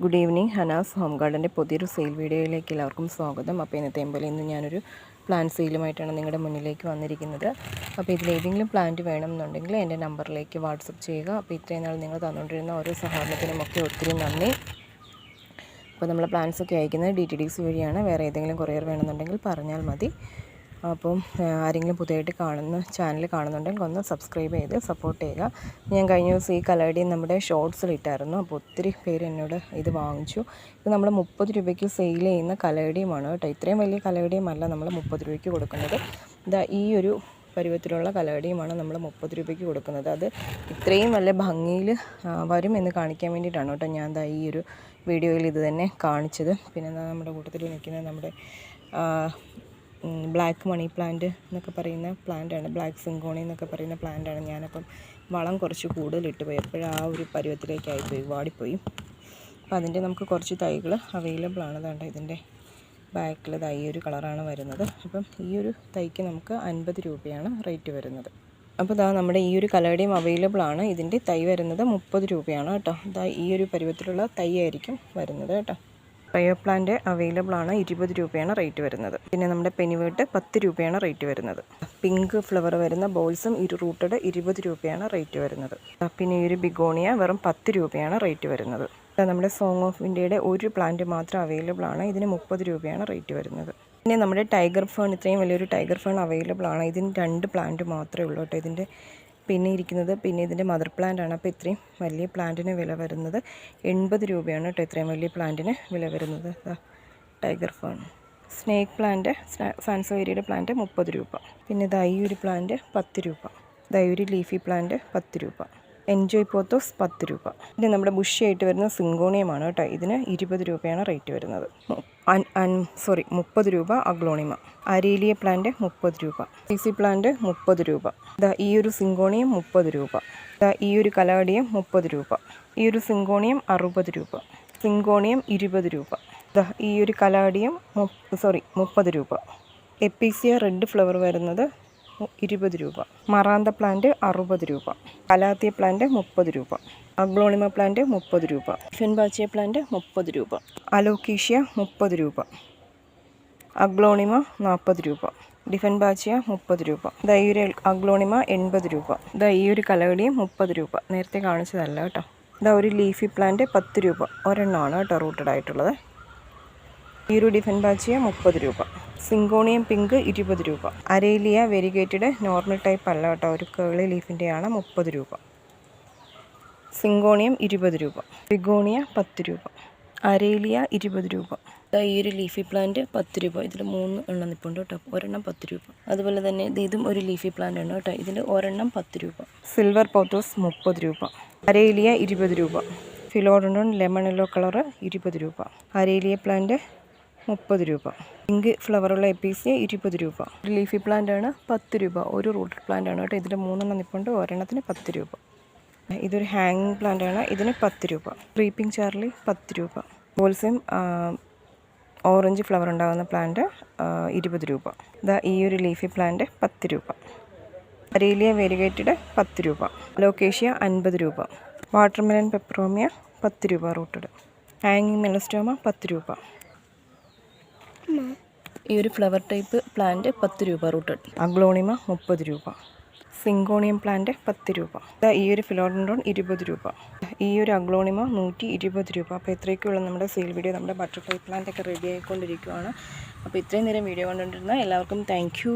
Good evening. Hanas home ഗാർഡൻ്റെ പുതിയൊരു sale വീഡിയോയിലേക്ക് എല്ലാവർക്കും സ്വാഗതം. അപ്പോൾ ഇന്നത്തെയും പോലെ ഇന്ന് ഞാനൊരു പ്ലാന്റ് സെയിലുമായിട്ടാണ് നിങ്ങളുടെ മുന്നിലേക്ക് വന്നിരിക്കുന്നത്. അപ്പോൾ ഇതിലേതെങ്കിലും പ്ലാന്റ് വേണമെന്നുണ്ടെങ്കിൽ എൻ്റെ നമ്പറിലേക്ക് വാട്സപ്പ് ചെയ്യുക. അപ്പോൾ ഇത്രയും നാൾ നിങ്ങൾ തന്നുകൊണ്ടിരുന്ന ഓരോ സഹകരണത്തിനുമൊക്കെ ഒത്തിരി നന്ദി. അപ്പോൾ നമ്മൾ പ്ലാന്റ്സൊക്കെ അയക്കുന്നത് DTDC വഴിയാണ്. വേറെ ഏതെങ്കിലും കൊറിയർ വേണമെന്നുണ്ടെങ്കിൽ പറഞ്ഞാൽ മതി. അപ്പം ആരെങ്കിലും പുതിയതായിട്ട് ചാനൽ കാണുന്നുണ്ടെങ്കിൽ ഒന്ന് സബ്സ്ക്രൈബ് ചെയ്ത് സപ്പോർട്ട് ചെയ്യുക. ഞാൻ കഴിഞ്ഞ ദിവസം ഈ കലടിയും നമ്മുടെ ഷോർട്സിലിട്ടായിരുന്നു. അപ്പോൾ ഒത്തിരി പേര് എന്നോട് ഇത് വാങ്ങിച്ചു. ഇത് നമ്മൾ 30 രൂപയ്ക്ക് സെയിൽ ചെയ്യുന്ന കലടിയുമാണ് കേട്ടോ. ഇത്രയും വലിയ കലടിയുമല്ല നമ്മൾ 30 രൂപയ്ക്ക് കൊടുക്കുന്നത്. ഇതാ ഈ ഒരു പരുവത്തിലുള്ള കലടിയുമാണ് നമ്മൾ 30 രൂപയ്ക്ക് കൊടുക്കുന്നത്. അത് ഇത്രയും നല്ല ഭംഗിയിൽ വരും എന്ന് കാണിക്കാൻ വേണ്ടിയിട്ടാണ് കേട്ടോ ഞാൻ ഈ ഒരു വീഡിയോയിൽ ഇത് തന്നെ കാണിച്ചത്. പിന്നെ നമ്മുടെ കൂട്ടത്തിൽ നിൽക്കുന്നത് നമ്മുടെ ബ്ലാക്ക് മണി പ്ലാന്റ് എന്നൊക്കെ പറയുന്ന പ്ലാന്റാണ്. ബ്ലാക്ക് സിങ്കോണി എന്നൊക്കെ പറയുന്ന പ്ലാന്റാണ്. ഞാനപ്പം വളം കുറച്ച് കൂടുതലിട്ട് പോയി. എപ്പോഴും ആ ഒരു പരുവത്തിലേക്കായിപ്പോയി, വാടിപ്പോയി. അപ്പോൾ അതിൻ്റെ നമുക്ക് കുറച്ച് തൈകൾ അവൈലബിൾ ആണ്. അതുകൊണ്ട് ഇതിൻ്റെ ബാക്കിൽ ഈ ഒരു കളറാണ് വരുന്നത്. അപ്പം ഈ ഒരു തൈക്ക് നമുക്ക് 50 രൂപയാണ് റേറ്റ് വരുന്നത്. അപ്പോൾ നമ്മുടെ ഈ ഒരു കലയുടെയും അവൈലബിൾ ആണ്. ഇതിൻ്റെ തൈ വരുന്നത് 30 രൂപയാണ് കേട്ടോ. ഈ ഒരു പരുവത്തിലുള്ള തൈ ആയിരിക്കും വരുന്നത് കേട്ടോ. പ്രയോ പ്ലാന്റ് അവൈലബിൾ ആണ്. 20 രൂപയാണ് റേറ്റ് വരുന്നത്. പിന്നെ നമ്മുടെ പെനിവേട്ട് 10 രൂപയാണ് റേറ്റ് വരുന്നത്. പിങ്ക് ഫ്ലവർ വരുന്ന ബോൾസും റൂട്ടഡ് 20 രൂപയാണ് റേറ്റ് വരുന്നത്. പിന്നെ ഈ ഒരു ബിഗോണിയ വെറും 10 രൂപയാണ് റേറ്റ് വരുന്നത്. നമ്മുടെ സോങ് ഓഫ് ഇന്ത്യയുടെ ഒരു പ്ലാന്റ് മാത്രം അവൈലബിൾ ആണ്. ഇതിന് 30 രൂപയാണ് റേറ്റ് വരുന്നത്. പിന്നെ നമ്മുടെ ടൈഗർ ഫേൺ, ഇത്രയും വലിയൊരു ടൈഗർ ഫേൺ അവൈലബിൾ ആണ്. ഇതിന് 2 പ്ലാന്റ് മാത്രമേ ഉള്ളൂ കേട്ടോ. ഇതിൻ്റെ പിന്നെ ഇതിൻ്റെ മദർ പ്ലാന്റ് ആണ്. അപ്പോൾ ഇത്രയും വലിയ പ്ലാന്റിന് വില വരുന്നത് 80 രൂപയാണ് കേട്ടോ. ഇത്രയും വലിയ പ്ലാന്റിന് വില വരുന്നത്. Tiger fern. സ്നേക്ക് പ്ലാന്റ്, സാൻസോവേരിയുടെ പ്ലാന്റ് 30 രൂപ. പിന്നെ ഈ ഒരു പ്ലാന്റ് 10 രൂപ. ഈ ഒരു ലീഫി പ്ലാന്റ് 10 രൂപ. എൻജോയ് പോത്തോസ് 10 രൂപ. പിന്നെ നമ്മുടെ ബുഷിയായിട്ട് വരുന്ന സിങ്കോണിയമാണ് കേട്ടോ. ഇതിന് 20 രൂപയാണ് റേറ്റ് വരുന്നത്. 30 രൂപ അഗ്ലോണിമ. അരേലിയ പ്ലാന്റ് 30 രൂപ. CC പ്ലാന്റ് 30 രൂപ. ഈ ഒരു സിങ്കോണിയം 30 രൂപ. ഈ ഒരു കലാഡിയം 30 രൂപ. ഈ ഒരു സിങ്കോണിയം 60 രൂപ. സിങ്കോണിയം 20 രൂപ. ഈ ഒരു കലാഡിയം 30 രൂപ. എപ്പീസിയ റെഡ് ഫ്ലവർ വരുന്നത് 20 രൂപ. മറാന്ത പ്ലാന്റ് 60 രൂപ. കലാത്തിയ പ്ലാന്റ് 30 രൂപ. അഗ്ലോണിമ പ്ലാന്റ് 30 രൂപ. ഫെൻബാച്ചിയ പ്ലാന്റ് 30 രൂപ. അലോക്കീഷ്യ 30 രൂപ. അഗ്ലോണിമ 40 രൂപ. ഡിഫൻബാച്ചിയ 30 രൂപ. ഈ ഒരു അഗ്ലോണിമ 80 രൂപ. ഈ ഒരു കലകളിയും 30 രൂപ. നേരത്തെ കാണിച്ചതല്ല കേട്ടോ. ഒരു ലീഫി പ്ലാന്റ് 10 രൂപ. ഒരെണ്ണമാണ് കേട്ടോ റൂട്ടഡ് ആയിട്ടുള്ളത്. ഈ ഒരു ഡിഫൻബാച്ചിയ 30 രൂപ. സിങ്കോണിയം പിങ്ക് 20 രൂപ. അരേലിയ വെരിഗേറ്റഡ് നോർമൽ ടൈപ്പ് അല്ല കേട്ടോ, ഒരു കേളി ലീഫിൻ്റെയാണ് 30 രൂപ. സിങ്കോണിയം 20 രൂപ. ബിഗോണിയ 10 രൂപ. അരേലിയ 20 രൂപ. ഈ ഒരു ലീഫി പ്ലാന്റ് 10 രൂപ. ഇതിൽ 3 എണ്ണം നിൽപ്പുണ്ട് കേട്ടോ. ഒരെണ്ണം 10 രൂപ. അതുപോലെ തന്നെ ഇതും ഒരു ലീഫി പ്ലാന്റ് ആണ് കേട്ടോ. ഇതിൽ ഒരെണ്ണം 10 രൂപ. സിൽവർ പോത്തോസ് 30 രൂപ. അരേലിയ 20 രൂപ. ഫിലോഡോൺ ലെമൺ യെല്ലോ കളറ് 20 രൂപ. അരേലിയ പ്ലാന്റ് 30 രൂപ. പിങ്ക് ഫ്ലവറുള്ള എപ്പീസിയ 20 രൂപ. ഒരു ലീഫി പ്ലാന്റ് ആണ് 10 രൂപ. ഒരു റൂട്ടഡ് പ്ലാന്റ് ആണ് കേട്ടോ. ഇതിൽ 3 എണ്ണം നിൽപ്പുണ്ട്. ഒരെണ്ണത്തിന് 10 രൂപ. ഇതൊരു ഹാങ്ങിങ് പ്ലാന്റ് ആണ്. ഇതിന് 10 രൂപ. ക്രീപ്പിംഗ് ചാർലി 10 രൂപ. ബോൾസിയം ഓറഞ്ച് ഫ്ലവർ ഉണ്ടാകുന്ന പ്ലാന്റ് 20 രൂപ. ഈ ഒരു ലീഫി പ്ലാന്റ് 10 രൂപ. അരേലിയ വെരിഗേറ്റഡ് 10 രൂപ. ലോക്കേഷ്യ 50 രൂപ. വാട്ടർമെലൻ പെപ്പറോമിയ 10 രൂപ റൂട്ടഡ്. ഹാങ്ങിങ് മെലസ്റ്റോമ 10 രൂപ. ഈ ഒരു ഫ്ലവർ ടൈപ്പ് പ്ലാന്റ് 10 രൂപ റൂട്ടഡ്. അഗ്ലോണിമ 30 രൂപ. സിങ്കോണിയം പ്ലാന്റ് 10 രൂപ. ഈ ഒരു ഫിലോഡോൺ 20 രൂപ. ഈ ഒരു അഗ്ലോണിമ 120 രൂപ. അപ്പോൾ ഇത്രയൊക്കെയുള്ള നമ്മുടെ സെയിൽ വീഡിയോ. നമ്മുടെ ബട്ടർഫ്ലൈ പ്ലാന്റ് ഒക്കെ റെഡി ആയിക്കൊണ്ടിരിക്കുകയാണ്. അപ്പോൾ ഇത്രയും നേരം വീഡിയോ കണ്ടുകൊണ്ടിരുന്ന എല്ലാവർക്കും താങ്ക് യു.